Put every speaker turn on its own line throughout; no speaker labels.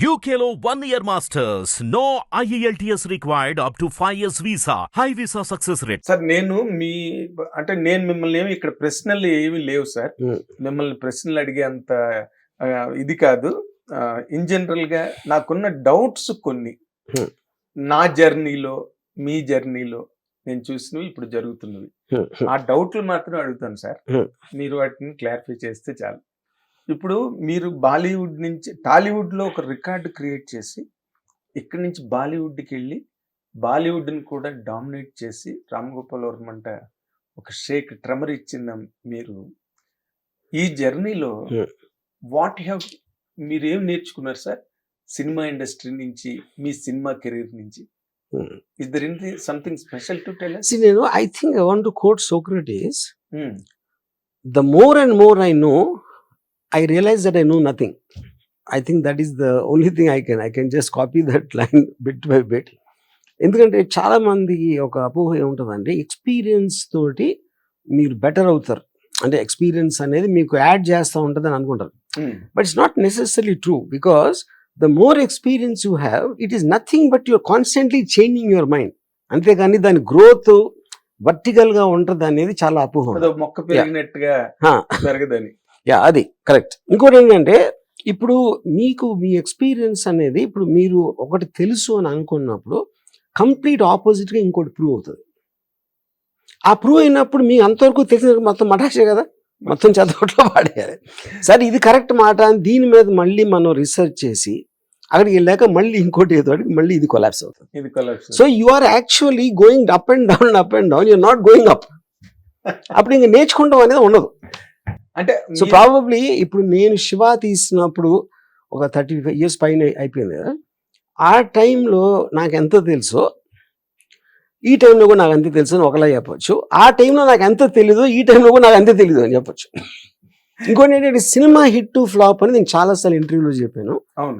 UKLO 1 year masters. No IELTS required up to 5 years visa. High visa success rate.
Sir నేను మిమ్మల్ని ఏమి ఇక్కడ ప్రశ్నలు ఏమి లేవు సార్. మిమ్మల్ని ప్రశ్నలు అడిగే అంత ఇది కాదు. ఇన్ జనరల్ గా నాకున్న డౌట్స్ కొన్ని నా జర్నీలో మీ జర్నీలో నేను చూసినవి ఇప్పుడు జరుగుతున్నవి. ఆ డౌట్లు మాత్రం అడుగుతాను సార్. మీరు వాటిని క్లారిఫై చేస్తే చాలు. ఇప్పుడు మీరు బాలీవుడ్ నుంచి టాలీవుడ్లో ఒక రికార్డు క్రియేట్ చేసి ఇక్కడి నుంచి బాలీవుడ్కి వెళ్ళి బాలీవుడ్ని కూడా డామినేట్ చేసి రామ్ గోపాల్ వర్మ అంట ఒక షేక్ ట్రెమర్ ఇచ్చిన మీరు ఈ జర్నీలో మీరు ఏం నేర్చుకున్నారు సార్ సినిమా ఇండస్ట్రీ నుంచి మీ సినిమా కెరీర్ నుంచి? Is there something special to tell us?
See, I think I want to quote Socrates. The more and more I know, I realize that I know nothing. I think that is the only thing I can just copy that line bit by bit. ఎందుకంటే చాలా మందికి ఒక అపోహ ఏముంటుందంటే experience తోటి మీరు better అవుతారు, అంటే ఎక్స్పీరియన్స్ అనేది మీకు యాడ్ చేస్తూ ఉంటుంది అని అనుకుంటారు. But it's not necessary true, because the more experience you have, it is nothing but you're constantly changing your mind. అంతేగాని దాని గ్రోత్ వర్టికల్ గా ఉంటది అనేది చాలా అపోహం.
మొక్క పెరిగినట్టుగా పెరగదని.
అది కరెక్ట్. ఇంకోటి ఏంటంటే ఇప్పుడు మీకు మీ ఎక్స్పీరియన్స్ అనేది ఇప్పుడు మీరు ఒకటి తెలుసు అని అనుకున్నప్పుడు కంప్లీట్ ఆపోజిట్ గా ఇంకోటి ప్రూవ్ అవుతుంది. ఆ ప్రూవ్ అయినప్పుడు మీ అంతవరకు తెలిసిన మొత్తం మటాషే కదా, మొత్తం చదవట్లో పాడేయాలి. సరే ఇది కరెక్ట్ మాట అని దీని మీద మళ్ళీ మనం రీసెర్చ్ చేసి అక్కడికి వెళ్ళాక మళ్ళీ ఇంకోటి ఏదో అడిగి మళ్ళీ ఇది కొలాప్స్ అవుతుంది. So you are actually going up and down you're not going up. అప్పుడు ఇంక నేర్చుకుంటాం అనేది ఉండదు.
అంటే
సో ప్రాబబ్లీ ఇప్పుడు నేను శివ తీసినప్పుడు ఒక 35 years పైన అయిపోయింది కదా, ఆ టైంలో నాకు ఎంత తెలుసో ఈ టైంలో కూడా నాకు అంతే తెలుసు అని ఒకలా చెప్పొచ్చు. ఆ టైంలో నాకు ఎంత తెలీదు ఈ టైంలో కూడా నాకు అంతే తెలీదు అని చెప్పొచ్చు. ఇంకోటి ఏంటంటే సినిమా హిట్ టు ఫ్లాప్ అని నేను చాలాసార్లు ఇంటర్వ్యూలో చెప్పాను.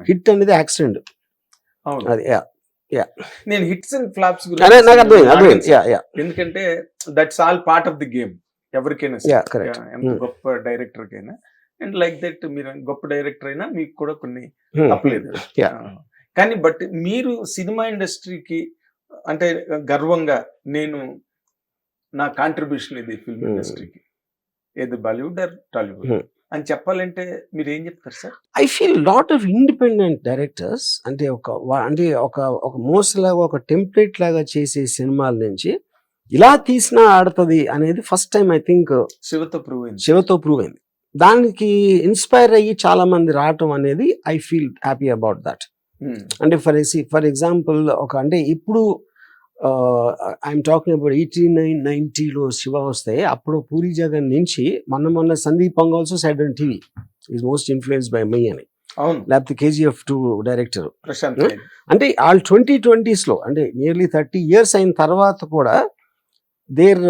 హిట్ అనేది యాక్సిడెంట్. అది
నేను హిట్స్ అండ్ ఫ్లాప్స్
నాకు అర్థమైంది.
ఎందుకంటే that's all part of the game. ఎవరికైనా ఎంత గొప్ప డైరెక్టర్ కైనా అండ్ లైక్ దట్ మీరు గొప్ప డైరెక్టర్ అయినా మీకు కూడా కొన్ని తప్పలేదు. కానీ బట్ మీరు సినిమా ఇండస్ట్రీకి అంటే గర్వంగా నేను నా కాంట్రిబ్యూషన్ ఇది ఫిల్మ్ ఇండస్ట్రీకి ఏది బాలీవుడ్ ఆర్ టాలీవుడ్ అని చెప్పాలంటే మీరు ఏం చెప్తారు sir?
I feel lot of independent directors అంటే ఒక మోసలాగా ఒక టెంప్లెట్ లాగా చేసే సినిమాల నుంచి ఇలా తీసినా ఆడుతుంది అనేది ఫస్ట్ టైం ఐ థింక్ శివతో ప్రూవ్ అయింది. దానికి ఇన్స్పైర్ అయ్యి చాలా మంది రావటం అనేది I feel happy about that. అంటే ఫర్ ఎగ్జాంపుల్ అంటే ఇప్పుడు ఐఎమ్ టాకింగ్ అబౌట్ 89-90లో శివ వస్తే అప్పుడు పూరి జగన్ నుంచి మొన్న సందీప్ పంగోల్సో side on TV is most influenced by my అని, లేకపోతే KGF 2 డైరెక్టర్. అంటే వాళ్ళు 2020s అంటే నియర్లీ 30 years అయిన తర్వాత కూడా their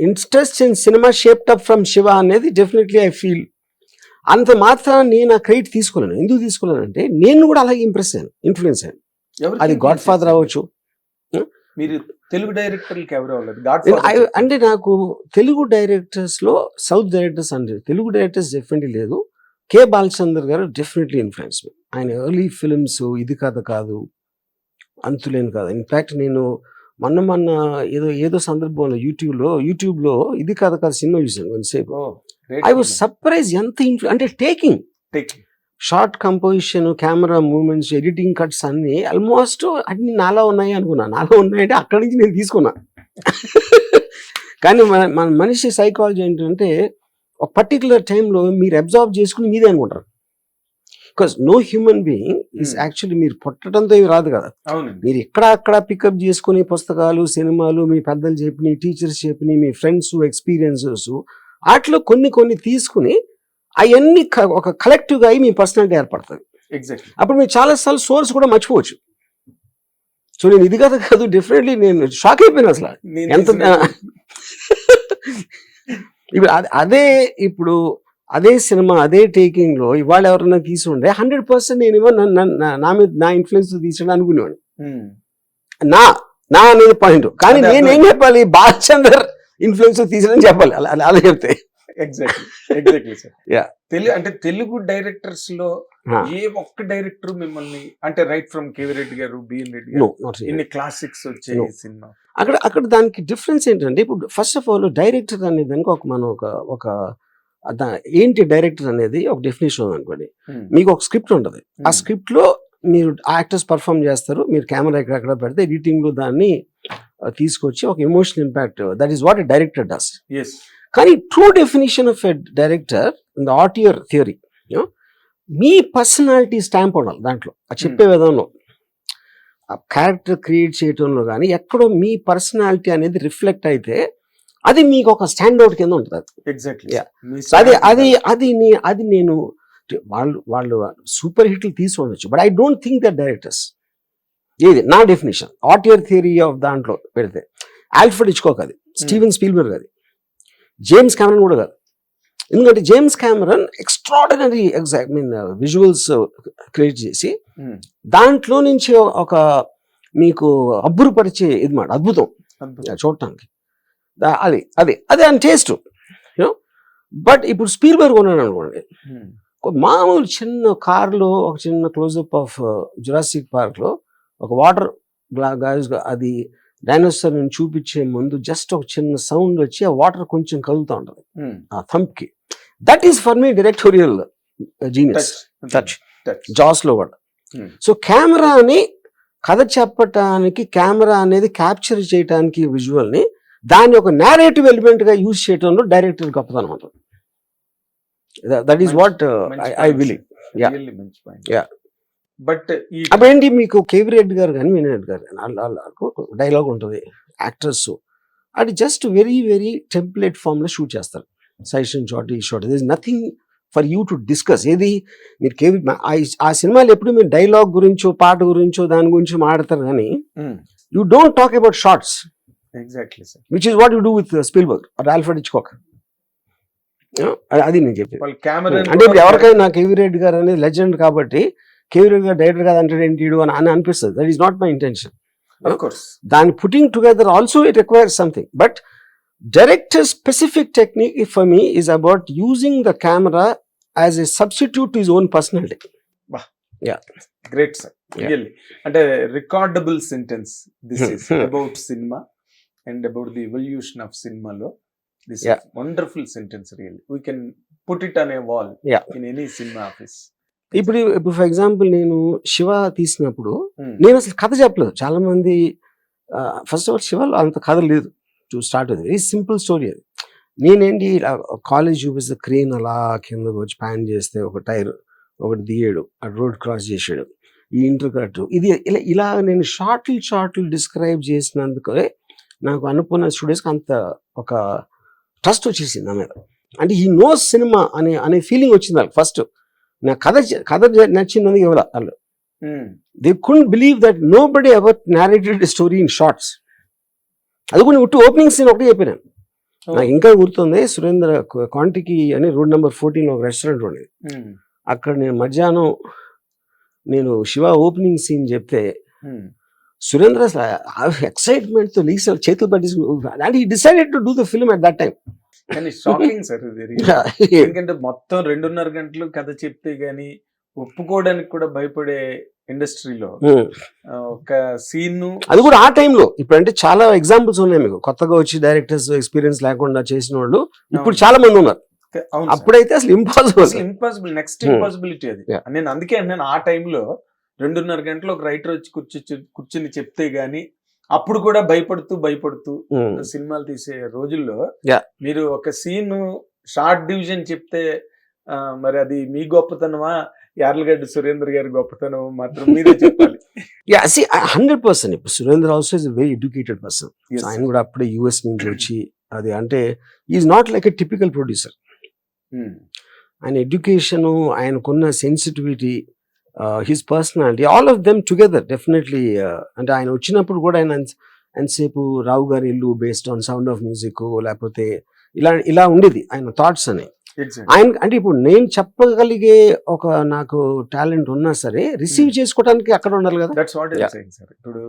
interest in cinema shaped up from Shiva అనేది డెఫినెట్లీ ఐ ఫీల్. అంత మాత్రం నేను ఆ క్రెడిట్ తీసుకోలేను. ఎందుకు తీసుకోలేనంటే నేను కూడా అలాగే ఇన్ఫ్లుయెన్స్ అయ్యాను. అది గాడ్ ఫాదర్ అవ్వచ్చు.
మీరు తెలుగు డైరెక్టర్లకి ఎవరు
అంటే నాకు తెలుగు డైరెక్టర్స్ లో సౌత్ డైరెక్టర్స్ అంటే తెలుగు డైరెక్టర్స్ డెఫినెట్లీ లేదు. కె బాలచందర్ గారు డెఫినెట్లీ ఇన్ఫ్లుయెన్స్ మీ. ఆయన ఎర్లీ ఫిల్మ్స్ ఇది కథ కాదు, అంతులేని కాదు. ఇన్ఫాక్ట్ నేను మొన్న ఏదో సందర్భంలో యూట్యూబ్లో ఇది కథ కాదు సినిమా చూసాను కొంతసేపు. ఐ వాజ్ సర్ప్రైజ్ ఎంత అంటే taking short composition, camera movements, editing cuts అన్ని ఆల్మోస్ట్ అన్ని నాలా ఉన్నాయి అనుకున్నా. నాలా ఉన్నాయంటే అక్కడి నుంచి నేను తీసుకున్నా. కానీ మన మనిషి సైకాలజీ ఏంటంటే ఒక పర్టికులర్ టైంలో మీరు అబ్జర్వ్ చేసుకుని మీదే అనుకుంటారు. Because no human being is actually మీరు పుట్టడంతో ఇవి రాదు కదా. మీరు అక్కడ పికప్ చేసుకుని పుస్తకాలు, సినిమాలు, మీ పెద్దలు చెప్పిన, టీచర్స్ చెప్పిన, మీ ఫ్రెండ్స్ ఎక్స్పీరియన్సెస్ వాటిలో కొన్ని తీసుకుని అవన్నీ ఒక కలెక్టివ్ గా అయి మీ పర్సనాలిటీ ఏర్పడుతుంది. అప్పుడు మీరు చాలాసార్లు సోర్స్ కూడా మర్చిపోవచ్చు. సో నేను ఇది కదా కాదు డెఫినెట్లీ నేను షాక్ అయిపోయాను అసలు ఎంత. ఇప్పుడు అదే సినిమా అదే టేకింగ్ లో ఇవాళ ఎవరైనా తీసుండే 100% నేను నా ఇన్ఫ్లుయెన్స్ తీసుకుని అనుకునేవాడు. నా అనేది పాయింట్. కానీ నేనేం చెప్పాలి, బాలచందర్ ఇన్ఫ్లుయెన్స్ తీసుకుని చెప్పాలి. అలా చెప్తే
ఎగ్జాక్ట్లీ సార్. అంటే తెలుగు డైరెక్టర్స్ లో ఏ ఒక్క డైరెక్టర్ మిమ్మల్ని అంటే రైట్ ఫ్రమ్ కేవీ రెడ్డి గారు, బిఎన్ రెడ్డి
నో
గారు,
నాట్
ఇన్ని క్లాసిక్స్ వచ్చాయి
No.
ఈ సినిమా.
అక్కడ దానికి డిఫరెన్స్ ఏంటంటే ఇప్పుడు ఫస్ట్ ఆఫ్ ఆల్ డైరెక్టర్ అనే దానికి మనం ఒక ఏంటి డైరెక్టర్ అనేది ఒక డెఫినేషన్ ఉంది అనుకోండి. మీకు ఒక స్క్రిప్ట్ ఉంటుంది, ఆ స్క్రిప్ట్ లో మీరు యాక్టర్స్ పర్ఫామ్ చేస్తారు, మీరు కెమెరా ఎక్కడెక్కడ పెడితే ఎడిటింగ్ లో దాన్ని తీసుకొచ్చి ఒక emotional impact, that is what a director does.
Yes.
కానీ true definition of a director in the auteur theory, మీ పర్సనాలిటీ స్టాంప్ ఉండాలి దాంట్లో, అది చెప్పే విధంలో, ఆ క్యారెక్టర్ క్రియేట్ చేయటంలో కానీ ఎక్కడో మీ పర్సనాలిటీ అనేది రిఫ్లెక్ట్ అయితే అది మీకు ఒక స్టాండ్అవుట్ కింద ఉంటుంది.
Exactly.
Yeah.
మీ
అది నేను వాళ్ళు సూపర్ హిట్లు తీసి ఉండొచ్చు, but I don't think that directors, ఏది నా డెఫినేషన్ ఆటియర్ థియరీ ఆఫ్ దాంట్లో పెడితే ఆల్ఫ్రెడ్ హిచ్కాక్ అది, స్టీవెన్ స్పీల్బర్గ్ అది, జేమ్స్ కెమెరన్ కూడా కాదు. ఎందుకంటే James Cameron extraordinary visuals create చేసి దాంట్లో నుంచి ఒక మీకు అబ్బురుపరిచే ఇది మాట అద్భుతం చూడటానికి, అది అని టేస్ట్. బట్ ఇప్పుడు స్పీల్బర్గ్ ఉన్నాడు అనుకోండి, మామూలు చిన్న కార్లో ఒక చిన్న క్లోజప్ ఆఫ్ జురాసిక్ పార్క్ లో ఒక వాటర్ గ్లాస్ అది డైనోసార్ ని చూపించే ముందు జస్ట్ ఒక చిన్న సౌండ్ వచ్చి ఆ వాటర్ కొంచెం కదులుతూ ఉంటది ఆ థంప్ కి. That is for me directorial genius touch. Jaws లో కూడా సో కెమెరాని కథ చెప్పటానికి, కెమెరా అనేది క్యాప్చర్ చేయడానికి విజువల్ ని, దాన్ని ఒక నేరేటివ్ ఎలిమెంట్ గా యూజ్ చేయడంలో డైరెక్టర్ గొప్పతనం ఉంటుంది. That is what I believe.
But
అప్పుడేంటి మీకు కేవీ రెడ్డి గారు కానీ వినయ్ రెడ్డి గారు కానీ డైలాగ్ ఉంటుంది, యాక్టర్స్ అది just very very template form లో షూట్ చేస్తారు, సైషన్ షాట్ ఈ shot, this nothing for you to discuss. ఏది మీరు కేవీ ఆ సినిమాలు ఎప్పుడు మీరు డైలాగ్ గురించో పాట గురించో దాని గురించి మాట్లాడతారు కానీ you don't talk about shorts.
Exactly sir.
Which is what you do with Spielberg or Alfred Hitchcock. అది నేను చెప్పేది. అంటే ఇప్పుడు ఎవరికైనా కేవీ రెడ్డి గారు అనేది లెజెండ్ కాబట్టి కేవీ రెడ్డి గారు డైరెక్టర్ కాదు అంటే ఏంటి అని అనిపిస్తుంది. That is not my intention. దాని putting together also it requires something, but director specific technique for me is about using the camera as a substitute to his own personality.
Great sir, really. అంటే recordable sentence this is about cinema and about the evolution of సినిమాలో. This is wonderful sentence really. We can put it on a wall in any cinema office.
ఇప్పుడు for example నేను శివ తీసినప్పుడు నేను అసలు కథ చెప్పలేదు. చాలా మంది ఫస్ట్ ఆఫ్ ఆల్ శివలో అంత కథ లేదు to start with, very simple story అది. నేనేంటి కాలేజ్ చూపిస్తే క్రేన్ అలా కిందకు వచ్చి ప్యాన్ చేస్తే ఒక టైర్ ఒకటి దిగాడు, ఆ రోడ్ క్రాస్ చేసాడు, ఈ ఇంటర్కట్ ఇది ఇలా నేను షార్ట్లు డిస్క్రైబ్ చేసినందుకు నాకు అనుకున్న స్టూడెంట్స్కి అంత ఒక ట్రస్ట్ వచ్చేసింది నా మీద. అంటే ఈ నోస్ సినిమా అనే ఫీలింగ్ వచ్చింది వాళ్ళకి. ఫస్ట్ నా కథ నచ్చిందని ఇవ్వాలి వాళ్ళు. They couldn't believe that nobody ever narrated story in shorts. అది కూడా ఉట్టు ఓపెనింగ్ సీన్ ఒకటి చెప్పాను. నాకు ఇంకా గుర్తుంది, సురేంద్ర కాంటికి అని రోడ్ నెంబర్ 14 ఒక రెస్టారెంట్ ఉండేది. అక్కడ నేను మధ్యాహ్నం శివ ఓపెనింగ్ సీన్ చెప్తే సురేంద్ర ఎక్సైట్మెంట్ తో లీక్స్ చేతులు పట్టేసి and he decided to do the film at that time.
కానీ షాకింగ్ సార్ ఇది. ఎందుకంటే మొత్తం 2.5 గంటలు కథ చెప్తే గానీ ఒప్పుకోవడానికి కూడా భయపడే ఇండస్ట్రీలో ఒక సీన్,
అది కూడా ఆ టైంలో. ఇప్పుడు అంటే చాలా ఎగ్జాంపుల్స్ ఉన్నాయి మీకు, కొత్తగా వచ్చి డైరెక్టర్స్ ఎక్స్పీరియన్స్ లేకుండా చేసిన వాళ్ళు ఇప్పుడు చాలా మంది ఉన్నారు. అప్పుడైతే అసలు ఇంపాసిబుల్ నెక్స్ట్ ఇంపాసిబిలిటీ అది. నేను అందుకే నేను ఆ టైంలో 2.5 గంటలు ఒక రైటర్ వచ్చి కూర్చుని చెప్తే గానీ అప్పుడు కూడా భయపడుతూ సినిమాలు తీసే రోజుల్లో మీరు ఒక సీన్ షార్ట్ డివిజన్ చెప్తే మరి అది మీ గొప్పతనమా, యార్లగడ్డ సురేంద్ర గారి గొప్పతనం మాత్రం మీరే చెప్పాలి. 100%. ఇప్పుడు Surendra also is very educated person. ఆయన కూడా అప్పుడే యుఎస్ నుంచి వచ్చి అది అంటే is not like a typical producer. ఆయన ఎడ్యుకేషన్, ఆయనకున్న sensitivity, his personality, all of them together definitely. అంటే ఆయన వచ్చినప్పుడు కూడా ఆయన ఎంతసేపు రావు గారి ఇల్లు based on sound of music లేకపోతే ఇలా ఉండేది ఆయన థాట్స్ అని. ఆయన అంటే ఇప్పుడు నేను చెప్పగలిగే ఒక నాకు టాలెంట్ ఉన్నా సరే రిసీవ్ చేసుకోవడానికి అక్కడ ఉండాలి కదా.
That's what I am saying sir. ఇప్పుడు